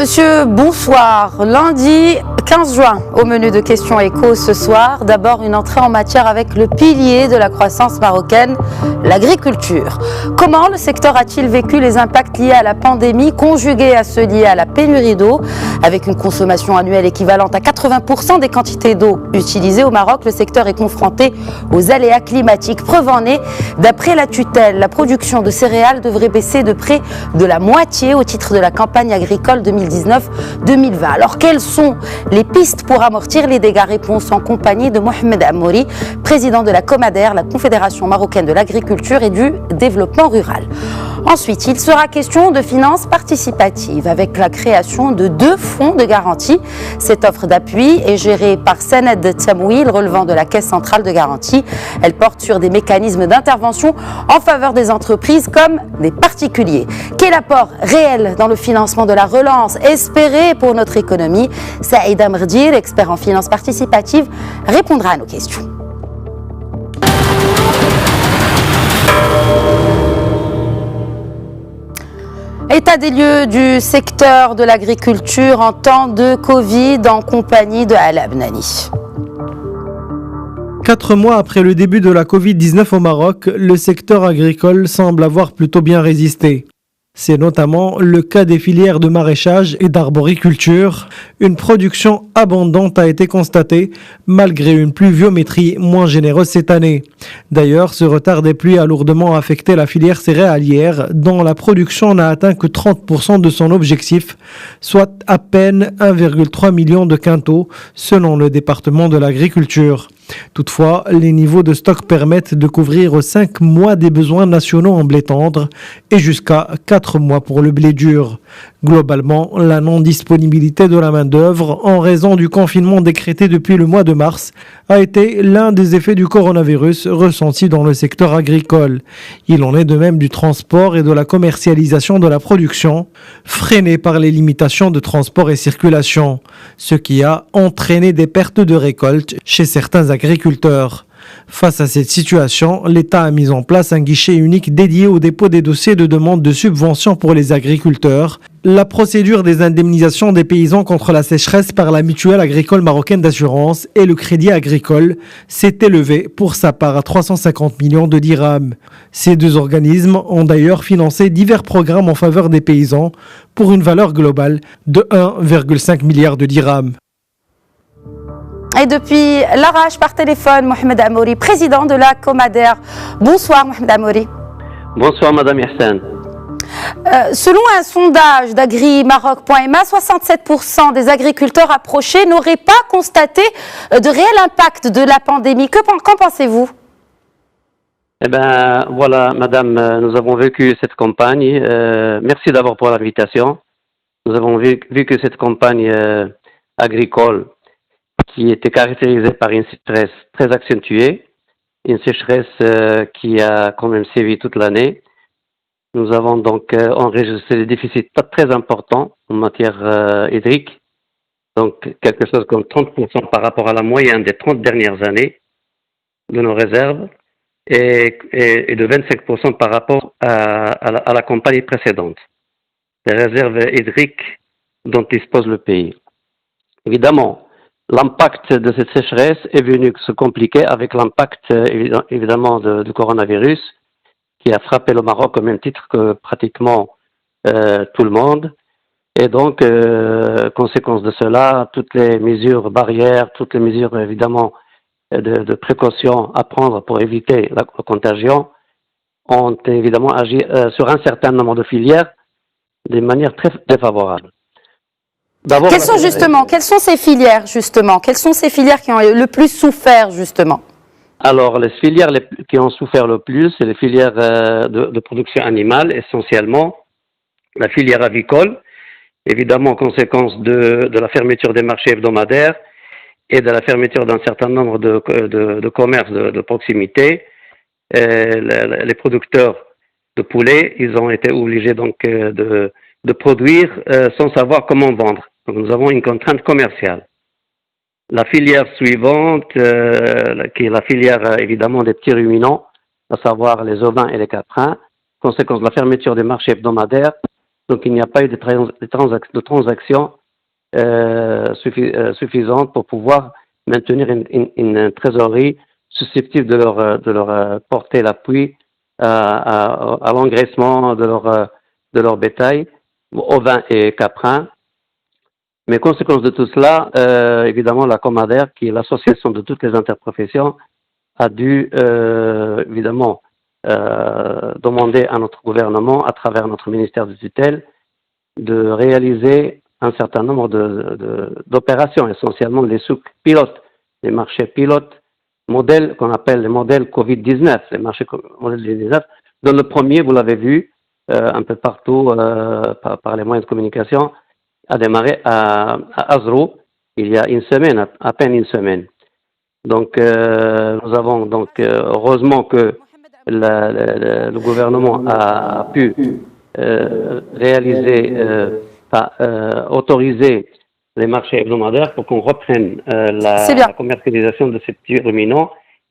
monsieur, bonsoir. Lundi 15 juin, au menu de questions écho ce soir, d'abord une entrée en matière avec le pilier de la croissance marocaine, l'agriculture. Comment le secteur a-t-il vécu les impacts liés à la pandémie, conjugués à ceux liés à la pénurie d'eau? Avec une consommation annuelle équivalente à 80% des quantités d'eau utilisées au Maroc, le secteur est confronté aux aléas climatiques. Preuve en est, d'après la tutelle, la production de céréales devrait baisser de près de la moitié au titre de la campagne agricole 2019-2020. Alors quelles sont les pistes pour amortir les dégâts? Réponse en compagnie de Mohamed Amouri, président de la Comader, la Confédération marocaine de l'agriculture et du développement rural. Ensuite, il sera question de finances participatives avec la création de 2 fonds de garantie. Cette offre d'appui est gérée par Sened Tamouil, relevant de la Caisse centrale de garantie. Elle porte sur des mécanismes d'intervention en faveur des entreprises comme des particuliers. Quel apport réel dans le financement de la relance espérée pour notre économie? Saïd Amrdir, expert en finances participatives, répondra à nos questions. État des lieux du secteur de l'agriculture en temps de Covid en compagnie de Ala Abnani. 4 mois après le début de la Covid-19 au Maroc, le secteur agricole semble avoir plutôt bien résisté. C'est notamment le cas des filières de maraîchage et d'arboriculture. Une production abondante a été constatée malgré une pluviométrie moins généreuse cette année. D'ailleurs, ce retard des pluies a lourdement affecté la filière céréalière dont la production n'a atteint que 30% de son objectif, soit à peine 1,3 million de quintaux selon le département de l'agriculture. Toutefois, les niveaux de stock permettent de couvrir 5 mois des besoins nationaux en blé tendre et jusqu'à 4 mois pour le blé dur. Globalement, la non-disponibilité de la main-d'œuvre en raison du confinement décrété depuis le mois de mars a été l'un des effets du coronavirus ressentis dans le secteur agricole. Il en est de même du transport et de la commercialisation de la production, freinés par les limitations de transport et circulation, ce qui a entraîné des pertes de récolte chez certains agriculteurs. Face à cette situation, l'État a mis en place un guichet unique dédié au dépôt des dossiers de demande de subvention pour les agriculteurs. La procédure des indemnisations des paysans contre la sécheresse par la mutuelle agricole marocaine d'assurance et le crédit agricole s'est élevée pour sa part à 350 millions de dirhams. Ces 2 organismes ont d'ailleurs financé divers programmes en faveur des paysans pour une valeur globale de 1,5 milliard de dirhams. Et depuis l'Arrache par téléphone, Mohamed Amouri, président de la Comader. Bonsoir Mohamed Amouri. Bonsoir Madame Yassine. Selon un sondage d'agrimaroc.ma, 67% des agriculteurs approchés n'auraient pas constaté de réel impact de la pandémie. Qu'en pensez-vous? Eh bien, voilà, Madame, nous avons vécu cette campagne. Merci d'abord pour l'invitation. Nous avons vécu cette campagne agricole qui était caractérisée par une sécheresse très accentuée, une sécheresse qui a quand même sévi toute l'année. Nous avons donc enregistré des déficits pas très importants en matière hydrique, donc quelque chose comme 30% par rapport à la moyenne des 30 dernières années de nos réserves et de 25% par rapport à la campagne précédente, les réserves hydriques dont dispose le pays. Évidemment, l'impact de cette sécheresse est venu se compliquer avec l'impact évidemment du coronavirus qui a frappé le Maroc au même titre que pratiquement tout le monde. Et donc, conséquence de cela, toutes les mesures barrières, toutes les mesures évidemment de précaution à prendre pour éviter la contagion ont évidemment agi sur un certain nombre de filières de manière très défavorable. Quelles sont ces filières justement? Quelles sont ces filières qui ont le plus souffert justement? Alors, les filières qui ont souffert le plus, c'est les filières de production animale, essentiellement la filière avicole, évidemment conséquence de la fermeture des marchés hebdomadaires et de la fermeture d'un certain nombre de commerces de proximité. Les producteurs de poulets, ils ont été obligés donc de produire sans savoir comment vendre. Donc nous avons une contrainte commerciale. La filière suivante, qui est la filière évidemment des petits ruminants, à savoir les ovins et les caprins, conséquence de la fermeture des marchés hebdomadaires, Donc, il n'y a pas eu de transaction suffisante pour pouvoir maintenir une trésorerie susceptible de leur porter l'appui à l'engraissement de leur bétail, ovins et caprins. Mais conséquence de tout cela, évidemment, la Comader, qui est l'association de toutes les interprofessions, a dû évidemment demander à notre gouvernement, à travers notre ministère de tutelle, de réaliser un certain nombre d'opérations, essentiellement les souks pilotes, les marchés pilotes, modèles qu'on appelle les modèles Covid-19, les marchés modèles Covid-19, dont le premier, vous l'avez vu, un peu partout par les moyens de communication, a démarré à Azrou il y a une semaine, à peine une semaine. Donc, nous avons donc heureusement que le gouvernement a pu autoriser les marchés hebdomadaires pour qu'on reprenne la commercialisation de ces petits ruminants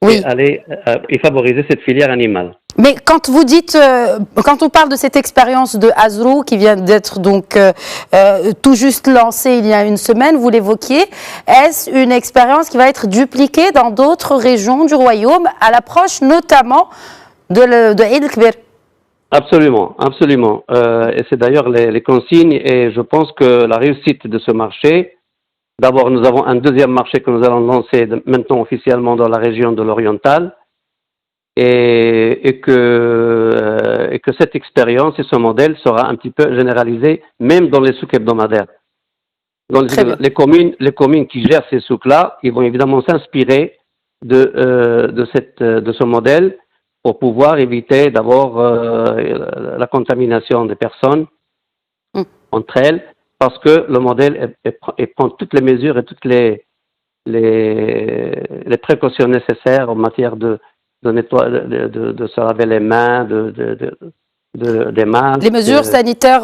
et aller et favoriser cette filière animale. Mais quand vous dites, quand on parle de cette expérience de Azrou qui vient d'être donc tout juste lancée il y a une semaine, vous l'évoquiez, est-ce une expérience qui va être dupliquée dans d'autres régions du royaume à l'approche notamment de Eid el-Kbir? Absolument, absolument. Et c'est d'ailleurs les consignes et je pense que la réussite de ce marché, d'abord nous avons un deuxième marché que nous allons lancer maintenant officiellement dans la région de l'Oriental et que cette expérience et ce modèle sera un petit peu généralisé même dans les souks hebdomadaires. Dans les communes qui gèrent ces souks-là, ils vont évidemment s'inspirer de ce modèle pour pouvoir éviter d'abord la contamination des personnes entre elles, parce que le modèle prend toutes les mesures et toutes les précautions nécessaires en matière de se laver les mains, des masques. Les mesures sanitaires,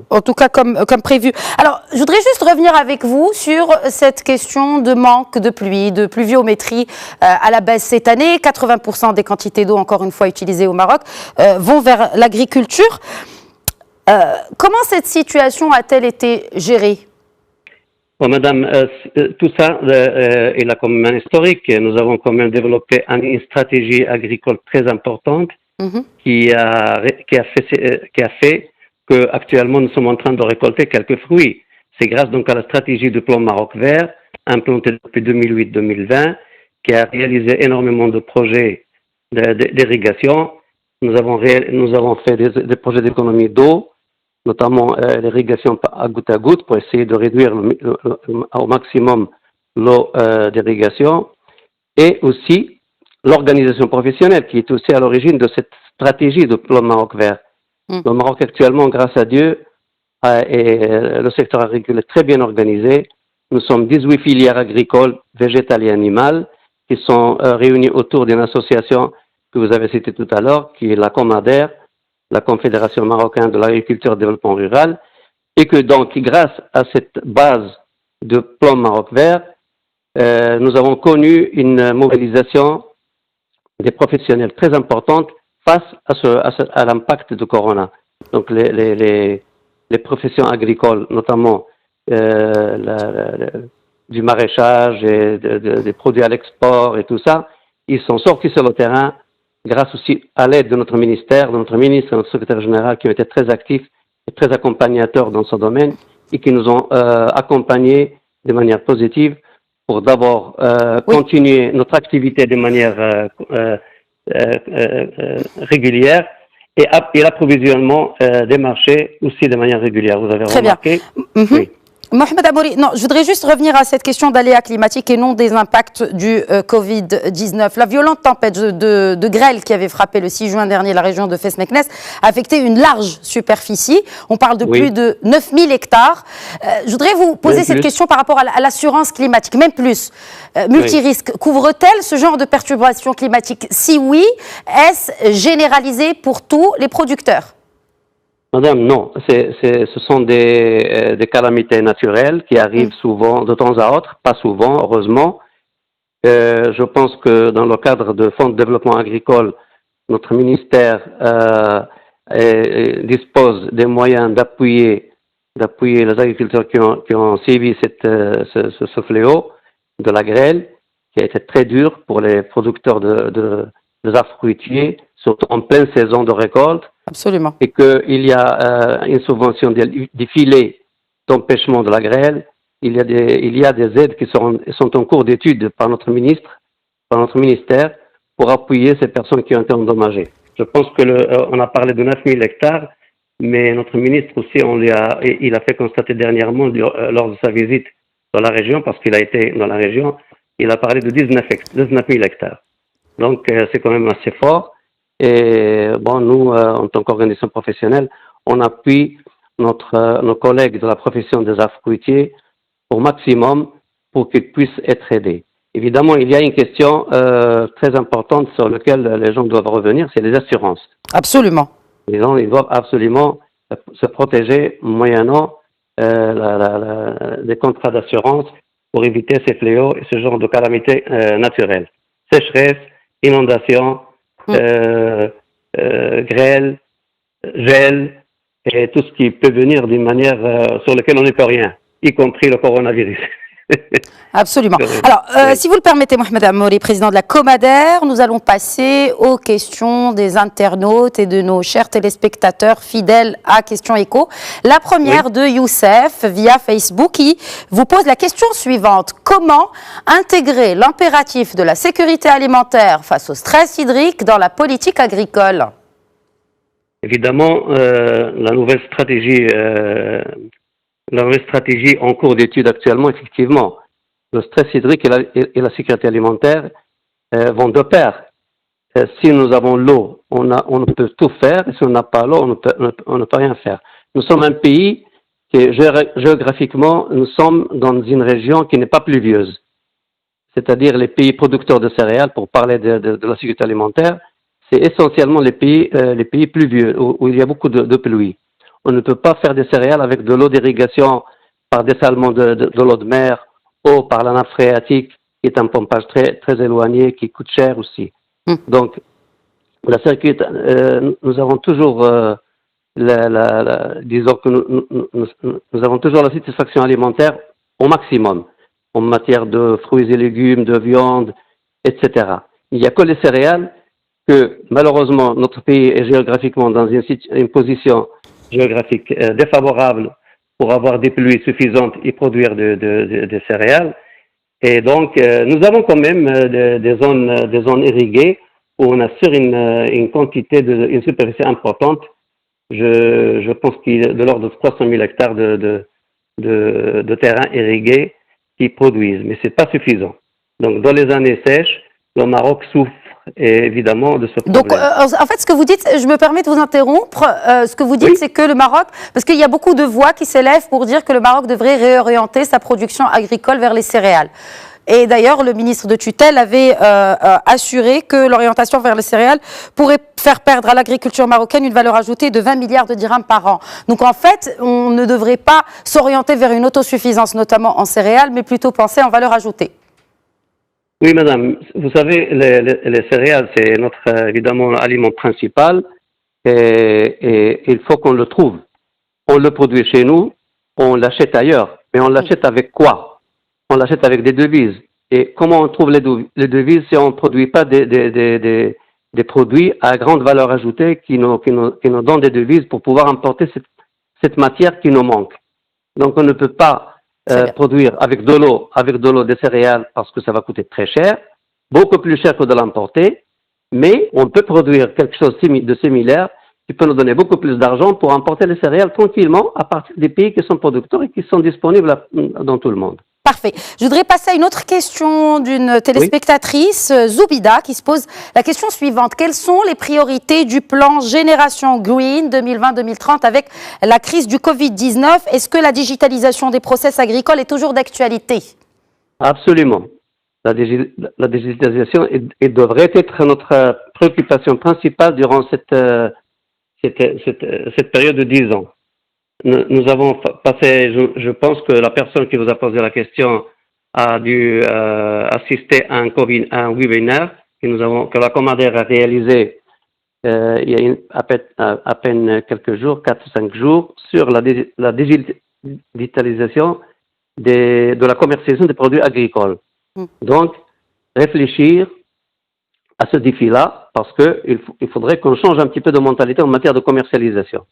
en tout cas comme prévu. Alors, je voudrais juste revenir avec vous sur cette question de manque de pluie, de pluviométrie à la baisse cette année. 80% des quantités d'eau, encore une fois, utilisées au Maroc, vont vers l'agriculture. Comment cette situation a-t-elle été gérée? Bon, madame, tout ça est là comme un historique. Nous avons quand même développé une stratégie agricole très importante qui a fait que actuellement nous sommes en train de récolter quelques fruits. C'est grâce donc à la stratégie du plan Maroc Vert, implantée depuis 2008-2020, qui a réalisé énormément de projets d'irrigation. Nous avons fait des projets d'économie d'eau, notamment l'irrigation à goutte pour essayer de réduire au maximum l'eau d'irrigation, et aussi l'organisation professionnelle qui est aussi à l'origine de cette stratégie de plan Maroc Vert. Le Maroc actuellement, grâce à Dieu, le secteur agricole est très bien organisé. Nous sommes 18 filières agricoles, végétales et animales qui sont réunies autour d'une association que vous avez citée tout à l'heure, qui est la Comader, la Confédération marocaine de l'agriculture et du développement rural, et que donc, grâce à cette base de plan Maroc Vert, nous avons connu une mobilisation des professionnels très importante face à l'impact de Corona. Donc, les professions agricoles, notamment du maraîchage et des produits à l'export et tout ça, ils sont sortis sur le terrain grâce aussi à l'aide de notre ministère, de notre ministre et notre secrétaire général qui ont été très actifs et très accompagnateurs dans ce domaine et qui nous ont accompagnés de manière positive pour d'abord continuer notre activité de manière régulière et l'approvisionnement des marchés aussi de manière régulière. Vous avez remarqué? Oui. Mohamed Amouri, non, je voudrais juste revenir à cette question d'aléas climatiques et non des impacts du Covid-19. La violente tempête de grêle qui avait frappé le 6 juin dernier la région de Fes-Meknès a affecté une large superficie. On parle de plus de 9000 hectares. Je voudrais vous poser cette question par rapport à l'assurance climatique, même plus. Multirisque, couvre-t-elle ce genre de perturbations climatiques? Si oui, est-ce généralisé pour tous les producteurs? Madame, non. Ce sont des calamités naturelles qui arrivent souvent, de temps à autre, pas souvent, heureusement. Je pense que dans le cadre de Fonds de développement agricole, notre ministère dispose des moyens d'appuyer les agriculteurs qui ont suivi ce fléau de la grêle, qui a été très dur pour les producteurs des arbres fruitiers, surtout en pleine saison de récolte. Absolument. Et qu'il y a une subvention des filets d'empêchement de la grêle. Il y a des aides qui sont en cours d'étude par notre ministère, pour appuyer ces personnes qui ont été endommagées. Je pense on a parlé de 9000 hectares, mais notre ministre aussi, il a fait constater dernièrement, lors de sa visite dans la région, parce qu'il a été dans la région, il a parlé de 19 000 hectares. Donc, c'est quand même assez fort. Et bon, nous, en tant qu'organisation professionnelle, on appuie nos collègues de la profession des arbres fruitiers au maximum pour qu'ils puissent être aidés. Évidemment, il y a une question très importante sur laquelle les gens doivent revenir, c'est les assurances. Absolument. Les gens, ils doivent absolument se protéger moyennant des contrats d'assurance pour éviter ces fléaux et ce genre de calamités naturelles. Sécheresse, inondation, grêle, gel et tout ce qui peut venir d'une manière sur laquelle on ne peut rien, y compris le coronavirus. Absolument. Alors, si vous le permettez, Mohamed Amouri, président de la Comader, nous allons passer aux questions des internautes et de nos chers téléspectateurs fidèles à Questions Écho. La première de Youssef via Facebook qui vous pose la question suivante. Comment intégrer l'impératif de la sécurité alimentaire face au stress hydrique dans la politique agricole? Évidemment, la nouvelle stratégie en cours d'étude actuellement, effectivement, le stress hydrique et la sécurité alimentaire vont de pair. Si nous avons l'eau, on peut tout faire, et si on n'a pas l'eau, on ne peut rien faire. Nous sommes un pays qui, géographiquement, nous sommes dans une région qui n'est pas pluvieuse. C'est-à-dire les pays producteurs de céréales, pour parler de la sécurité alimentaire, c'est essentiellement les pays pluvieux, où il y a beaucoup de pluie. On ne peut pas faire des céréales avec de l'eau d'irrigation par dessalement de l'eau de mer ou par la nappe phréatique, qui est un pompage très éloigné, qui coûte cher aussi. Donc, la sécurité, nous avons toujours, disons que nous avons toujours la satisfaction alimentaire au maximum, en matière de fruits et légumes, de viande, etc. Il n'y a que les céréales que, malheureusement, notre pays est géographiquement dans une position géographique défavorable pour avoir des pluies suffisantes et produire des céréales. Et donc, nous avons quand même des zones irriguées où on assure une quantité, une superficie importante. Je pense qu'il est de l'ordre de 300 000 hectares de terrain irrigués qui produisent, mais c'est pas suffisant. Donc, dans les années sèches, le Maroc souffre évidemment de ce problème. Donc, en fait, ce que vous dites, je me permets de vous interrompre, ce que vous dites, c'est que le Maroc, parce qu'il y a beaucoup de voix qui s'élèvent pour dire que le Maroc devrait réorienter sa production agricole vers les céréales. Et d'ailleurs, le ministre de tutelle avait assuré que l'orientation vers les céréales pourrait faire perdre à l'agriculture marocaine une valeur ajoutée de 20 milliards de dirhams par an. Donc en fait, on ne devrait pas s'orienter vers une autosuffisance, notamment en céréales, mais plutôt penser en valeur ajoutée. Oui, madame. Vous savez, les céréales, c'est notre, évidemment, aliment principal et il faut qu'on le trouve. On le produit chez nous, on l'achète ailleurs. Mais on l'achète avec quoi? On l'achète avec des devises. Et comment on trouve les devises si on ne produit pas des produits à grande valeur ajoutée qui nous donnent des devises pour pouvoir importer cette matière qui nous manque? Donc, on ne peut pas produire avec de l'eau des céréales parce que ça va coûter très cher, beaucoup plus cher que de l'importer, mais on peut produire quelque chose de similaire qui peut nous donner beaucoup plus d'argent pour importer les céréales tranquillement à partir des pays qui sont producteurs et qui sont disponibles dans tout le monde. Parfait. Je voudrais passer à une autre question d'une téléspectatrice, Zoubida, qui se pose la question suivante. Quelles sont les priorités du plan Génération Green 2020-2030 avec la crise du Covid-19? Est-ce que la digitalisation des process agricoles est toujours d'actualité? Absolument. La digitalisation devrait être notre préoccupation principale durant cette période de 10 ans. Nous avons passé, je pense que la personne qui vous a posé la question a dû assister à un webinaire que la Comader a réalisé il y a à peine quelques jours, 4 ou 5 jours, sur la digitalisation de la commercialisation des produits agricoles. Donc, réfléchir à ce défi-là, parce qu'il faudrait qu'on change un petit peu de mentalité en matière de commercialisation.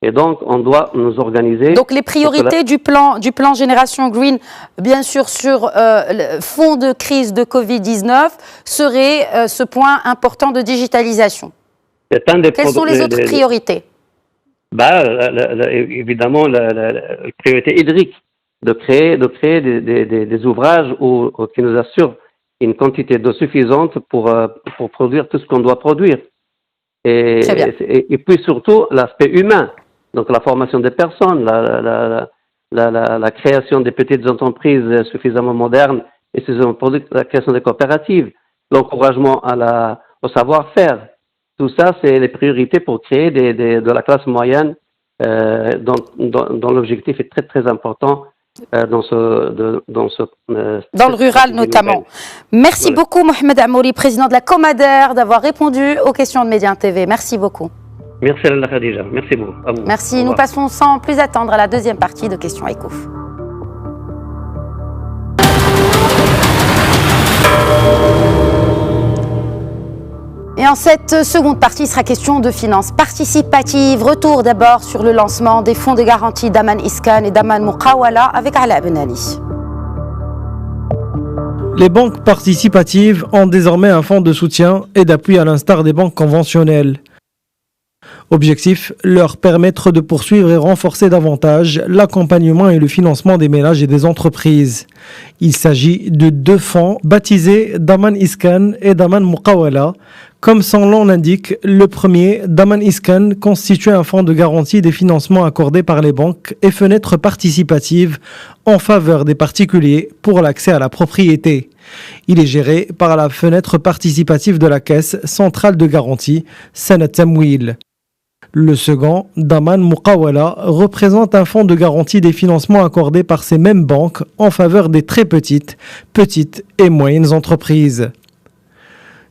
Et donc, on doit nous organiser. Donc, les priorités du plan Génération Green, bien sûr, sur le fond de crise de Covid-19, serait ce point important de digitalisation. Quelles sont les autres priorités? Évidemment, la priorité hydrique, de créer des ouvrages qui nous assurent une quantité d'eau suffisante pour produire tout ce qu'on doit produire. Et puis surtout, l'aspect humain. Donc la formation des personnes, la création des petites entreprises suffisamment modernes et la création des coopératives, l'encouragement au savoir-faire. Tout ça, c'est les priorités pour créer de la classe moyenne dont l'objectif est très très important dans le rural notamment. Merci beaucoup Mohamed Amouri, président de la Comader, d'avoir répondu aux questions de Média TV. Merci beaucoup. Merci à la Khadija. Merci beaucoup. À vous. Merci. Nous passons sans plus attendre à la deuxième partie de Questions Éco. Et en cette seconde partie, il sera question de finances participatives. Retour d'abord sur le lancement des fonds de garantie d'Aman Iskan et d'Aman Muqawala avec Ala Benali. Les banques participatives ont désormais un fonds de soutien et d'appui à l'instar des banques conventionnelles. Objectif, leur permettre de poursuivre et renforcer davantage l'accompagnement et le financement des ménages et des entreprises. Il s'agit de 2 fonds baptisés Daman Iskan et Daman Muqawala. Comme son nom l'indique, le premier, Daman Iskan, constitue un fonds de garantie des financements accordés par les banques et fenêtres participatives en faveur des particuliers pour l'accès à la propriété. Il est géré par la fenêtre participative de la Caisse centrale de garantie, Sanat Tamwil. Le second, Daman Muqawala, représente un fonds de garantie des financements accordés par ces mêmes banques en faveur des très petites et moyennes entreprises.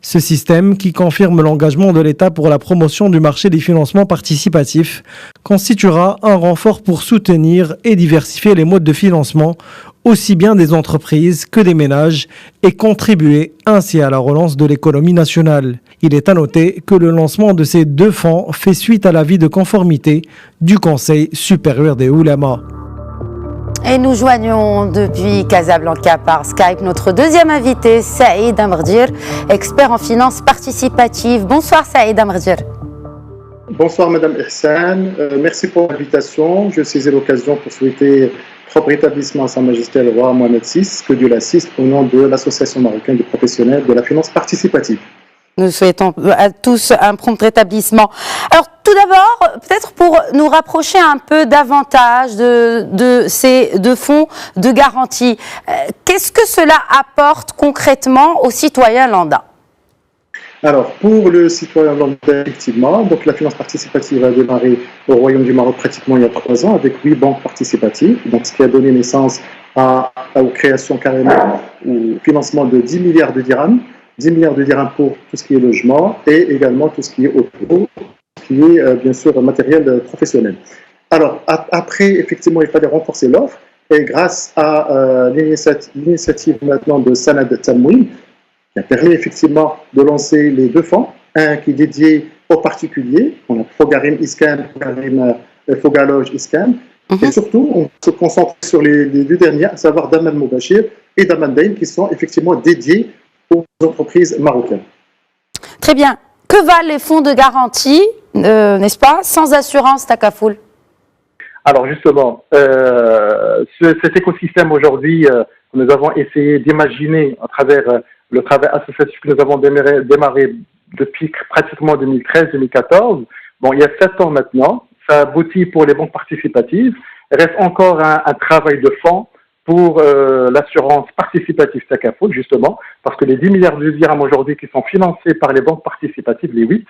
Ce système, qui confirme l'engagement de l'État pour la promotion du marché des financements participatifs, constituera un renfort pour soutenir et diversifier les modes de financement, aussi bien des entreprises que des ménages, et contribuer ainsi à la relance de l'économie nationale. Il est à noter que le lancement de ces 2 fonds fait suite à l'avis de conformité du Conseil supérieur des Oulémas. Et nous joignons depuis Casablanca par Skype notre deuxième invité, Saïd Amerdir, expert en finances participatives. Bonsoir Saïd Amerdir. Bonsoir Madame Ihsan, merci pour l'invitation. Je saisis l'occasion pour souhaiter propre rétablissement à Sa Majesté le Roi Mohamed VI, que Dieu l'assiste, au nom de l'Association marocaine des professionnels de la finance participative. Nous souhaitons à tous un prompt rétablissement. Alors tout d'abord, peut-être pour nous rapprocher un peu davantage de ces 2 fonds de garantie, qu'est-ce que cela apporte concrètement aux citoyens lambda ? Alors, pour le citoyen lambda, effectivement, donc la finance participative a démarré au Royaume du Maroc pratiquement il y a 3 ans avec 8 banques participatives, donc ce qui a donné naissance aux créations carrément, au financement de 10 milliards de dirhams. 10 milliards de dirhams pour tout ce qui est logement et également tout ce qui est auto, qui est bien sûr matériel professionnel. Alors, après, effectivement, il fallait renforcer l'offre et grâce à l'initiative maintenant de Sanat Tamwil, qui a permis effectivement de lancer les 2 fonds, un qui est dédié aux particuliers, on a Fogarim Iskan, Fogaloge Iskan, et surtout, on se concentre sur les 2 derniers, à savoir Daman Mubashir et Daman Daim, qui sont effectivement dédiés aux entreprises marocaines. Très bien. Que valent les fonds de garantie, n'est-ce pas, sans assurance Takafoul? Alors justement, cet écosystème aujourd'hui, nous avons essayé d'imaginer à travers le travail associatif que nous avons démarré depuis pratiquement 2013-2014. Bon, il y a 7 ans maintenant, ça aboutit pour les banques participatives. Il reste encore un travail de fond pour l'assurance participative Takafoul, justement, parce que les 10 milliards de dirhams aujourd'hui qui sont financés par les banques participatives, les 8,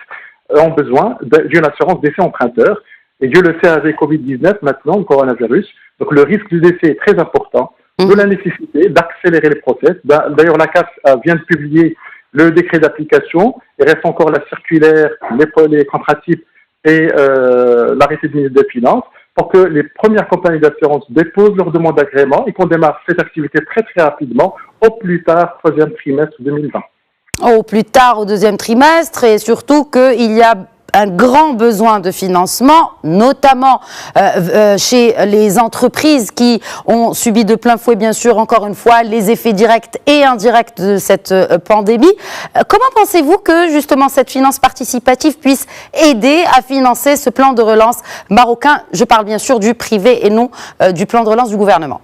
ont besoin d'une assurance décès emprunteur. Et Dieu le sait avec Covid-19, maintenant, le coronavirus. Donc le risque du décès est très important, de la nécessité d'accélérer les process. D'ailleurs, la CAF vient de publier le décret d'application, il reste encore la circulaire, les contrats types et l'arrêté du ministre des Finances pour que les premières compagnies d'assurance déposent leur demande d'agrément et qu'on démarre cette activité très très rapidement, au plus tard, troisième trimestre 2020. Au plus tard, au deuxième trimestre, et surtout qu'il y a un grand besoin de financement, notamment chez les entreprises qui ont subi de plein fouet, bien sûr, encore une fois, les effets directs et indirects de cette pandémie. Comment pensez-vous que, justement, cette finance participative puisse aider à financer ce plan de relance marocain? Je parle bien sûr du privé et non du plan de relance du gouvernement.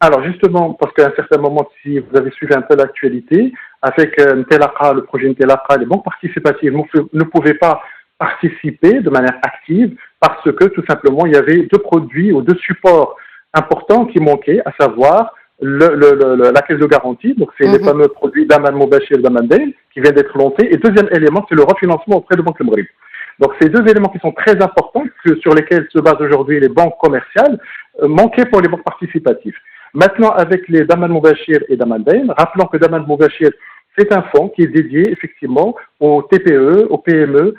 Alors justement, parce qu'à un certain moment, si vous avez suivi un peu l'actualité, avec Ntelaqa, le projet Ntelaqa, les banques participatives ne pouvaient pas participer de manière active parce que tout simplement il y avait deux produits ou deux supports importants qui manquaient, à savoir la caisse de garantie, donc c'est les fameux produits d'Aman Moubachir et d'Aman Dayn qui viennent d'être lancés, et deuxième élément c'est le refinancement auprès de Banque Maghreb. Donc ces deux éléments qui sont très importants, sur lesquels se basent aujourd'hui les banques commerciales, manquaient pour les banques participatives. Maintenant, avec les Daman Moubachir et Daman Dayn, rappelons que Daman Moubachir, c'est un fonds qui est dédié effectivement aux TPE, aux PME,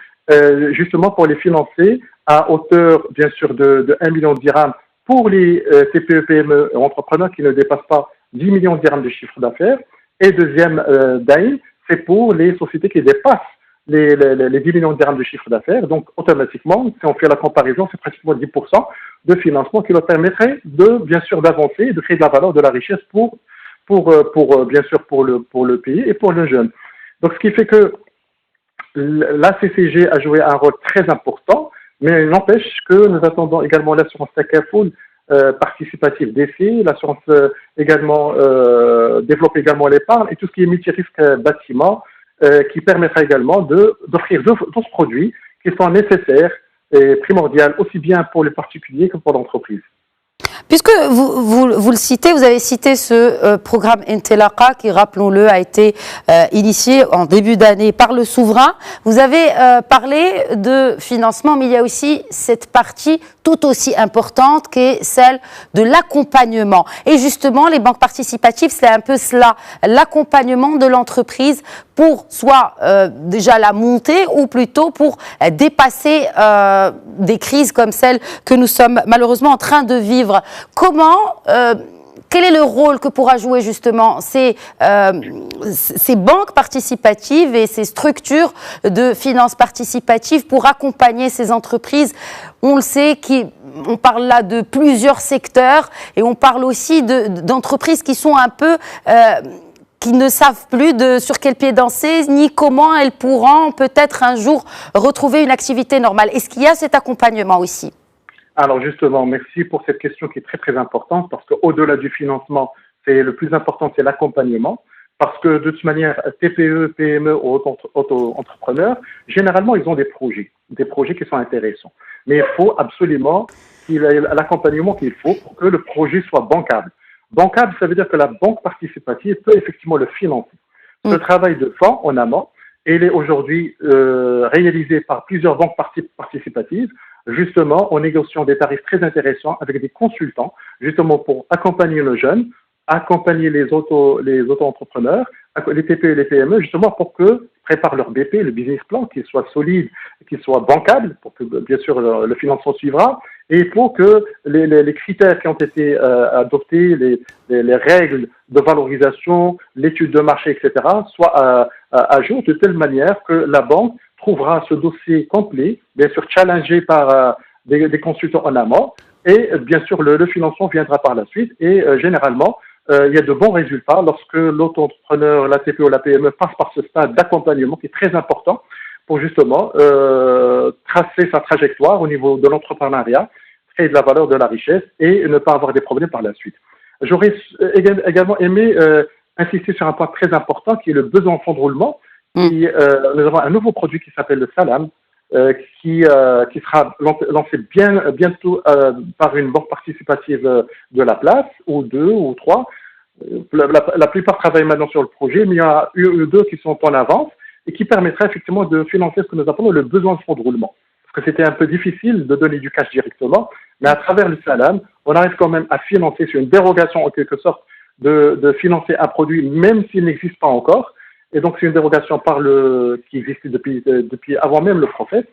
justement pour les financer à hauteur, bien sûr, de 1 million de dirhams pour les TPE, PME et entrepreneurs qui ne dépassent pas 10 millions de dirhams de chiffre d'affaires. Et deuxième Dayn, c'est pour les sociétés qui dépassent les 10 millions de dirhams de chiffre d'affaires. Donc, automatiquement, si on fait la comparaison, c'est pratiquement 10% de financement qui leur permettrait bien sûr, d'avancer et de créer de la valeur, de la richesse bien sûr, pour le pays et pour le jeune. Donc, ce qui fait que la CCG a joué un rôle très important, mais il n'empêche que nous attendons également l'assurance Takafoul participative d'essai, l'assurance également développe également l'épargne et tout ce qui est multirisque bâtiment qui permettra également d'offrir d'autres produits qui sont nécessaires et primordiaux aussi bien pour les particuliers que pour l'entreprise. Puisque vous le citez, vous avez cité ce programme Ntelaqa qui, rappelons-le, a été initié en début d'année par le souverain. Vous avez parlé de financement, mais il y a aussi cette partie tout aussi importante qui est celle de l'accompagnement. Et justement, les banques participatives, c'est un peu cela, l'accompagnement de l'entreprise pour soit déjà la montée ou plutôt pour dépasser des crises comme celle que nous sommes malheureusement en train de vivre. Quel est le rôle que pourra jouer justement ces banques participatives et ces structures de finances participatives pour accompagner ces entreprises? On le sait, on parle là de plusieurs secteurs et on parle aussi d'entreprises qui sont un peu... qui ne savent plus sur quel pied danser, ni comment elles pourront peut-être un jour retrouver une activité normale. Est-ce qu'il y a cet accompagnement aussi ? Alors justement, merci pour cette question qui est très très importante parce qu'au-delà du financement, le plus important, c'est l'accompagnement. Parce que de toute manière, TPE, PME ou auto-entrepreneurs, généralement, ils ont des projets qui sont intéressants. Mais il faut absolument l'accompagnement qu'il faut pour que le projet soit bancable. Bancable, ça veut dire que la banque participative peut effectivement le financer. Ce travail de fond en amont, il est aujourd'hui réalisé par plusieurs banques participatives, justement en négociant des tarifs très intéressants avec des consultants, justement pour accompagner nos jeunes, accompagner les auto-entrepreneurs, les TPE et les PME, justement pour qu'ils préparent leur BP, le business plan, qu'il soit solide, qu'il soit bancable, pour que bien sûr le financement suivra, et pour que les critères qui ont été adoptés, les règles de valorisation, l'étude de marché, etc., soient à jour de telle manière que la banque trouvera ce dossier complet, bien sûr challengé par des consultants en amont, et bien sûr le financement viendra par la suite, et généralement, il y a de bons résultats lorsque l'auto-entrepreneur, la TPE ou la PME passe par ce stade d'accompagnement qui est très important pour justement tracer sa trajectoire au niveau de l'entrepreneuriat, créer de la valeur, de la richesse et ne pas avoir des problèmes par la suite. J'aurais également aimé insister sur un point très important qui est le besoin en fonds de roulement. Nous avons un nouveau produit qui s'appelle le Salam, qui sera lancé bientôt par une banque participative de la place, ou deux ou trois. La plupart travaillent maintenant sur le projet, mais il y en a eu deux qui sont en avance et qui permettraient effectivement de financer ce que nous appelons le besoin de fonds de roulement. Parce que c'était un peu difficile de donner du cash directement, mais à travers le Salam, on arrive quand même à financer, sur une dérogation en quelque sorte, de financer un produit même s'il n'existe pas encore. Et donc, c'est une dérogation qui existait depuis avant même le prophète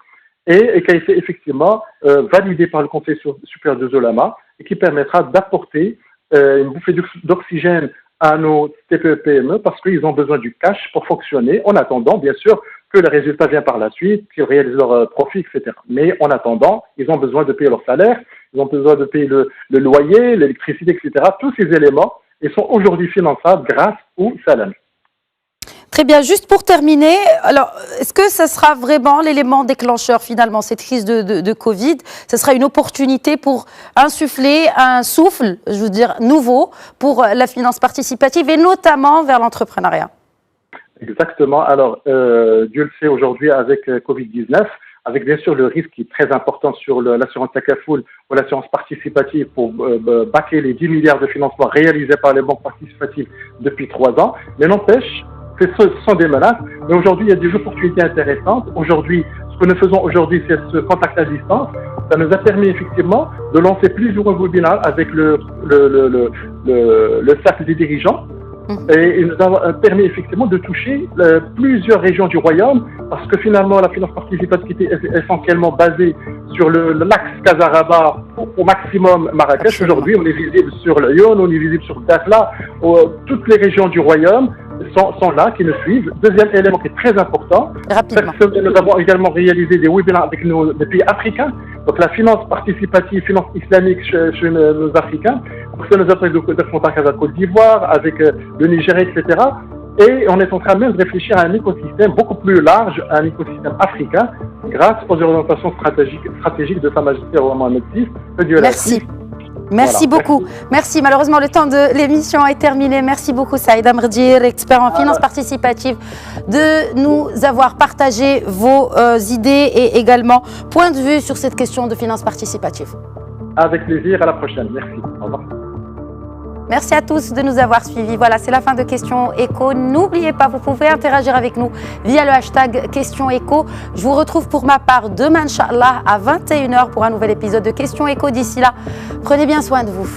et qui a été effectivement validée par le Conseil supérieur des Ulama et qui permettra d'apporter une bouffée d'oxygène à nos TPE-PME parce qu'ils ont besoin du cash pour fonctionner en attendant, bien sûr, que le résultat vienne par la suite, qu'ils réalisent leur profit, etc. Mais en attendant, ils ont besoin de payer leur salaire, ils ont besoin de payer le loyer, l'électricité, etc. Tous ces éléments, ils sont aujourd'hui finançables grâce au salam. Très bien, juste pour terminer, alors est-ce que ça sera vraiment l'élément déclencheur finalement, cette crise de Covid? Ce sera une opportunité pour insuffler un souffle, je veux dire, nouveau pour la finance participative et notamment vers l'entrepreneuriat? Exactement. Alors, Dieu le sait aujourd'hui avec Covid-19, avec bien sûr le risque qui est très important sur l'assurance Takafoul ou l'assurance participative pour baquer les 10 milliards de financement réalisés par les banques participatives depuis 3 ans. Mais n'empêche, ce sont des menaces. Mais aujourd'hui, il y a des opportunités intéressantes. Aujourd'hui, ce que nous faisons aujourd'hui, c'est ce contact à distance. Ça nous a permis effectivement de lancer plusieurs webinaires avec le cercle des dirigeants. Et il nous a permis effectivement de toucher plusieurs régions du royaume parce que finalement la finance participative était essentiellement basée sur l'axe Casaraba au maximum Marrakech. Aujourd'hui, on est visible sur le Lyon, on est visible sur Dakhla, toutes les régions du royaume sont là, qui nous suivent. Deuxième élément qui est très important, nous avons également réalisé des webinaires avec les pays africains. Donc la finance participative, finance islamique chez nos Africains. Donc ça nous a permis de contact avec la Côte d'Ivoire, avec le Nigeria, etc. Et on est en train même de réfléchir à un écosystème beaucoup plus large, un écosystème africain, grâce aux orientations stratégiques de Sa Majesté Roi Mohammed VI. Merci. Merci beaucoup. Merci. Malheureusement, le temps de l'émission est terminé. Merci beaucoup, Saïd Amrdir, expert en finance participative, de nous avoir partagé vos idées et également points de vue sur cette question de finance participative. Avec plaisir. À la prochaine. Merci. Au revoir. Merci à tous de nous avoir suivis. Voilà, c'est la fin de Questions Éco. N'oubliez pas, vous pouvez interagir avec nous via le hashtag Questions Éco. Je vous retrouve pour ma part demain, Inch'Allah, à 21h pour un nouvel épisode de Questions Éco. D'ici là, prenez bien soin de vous.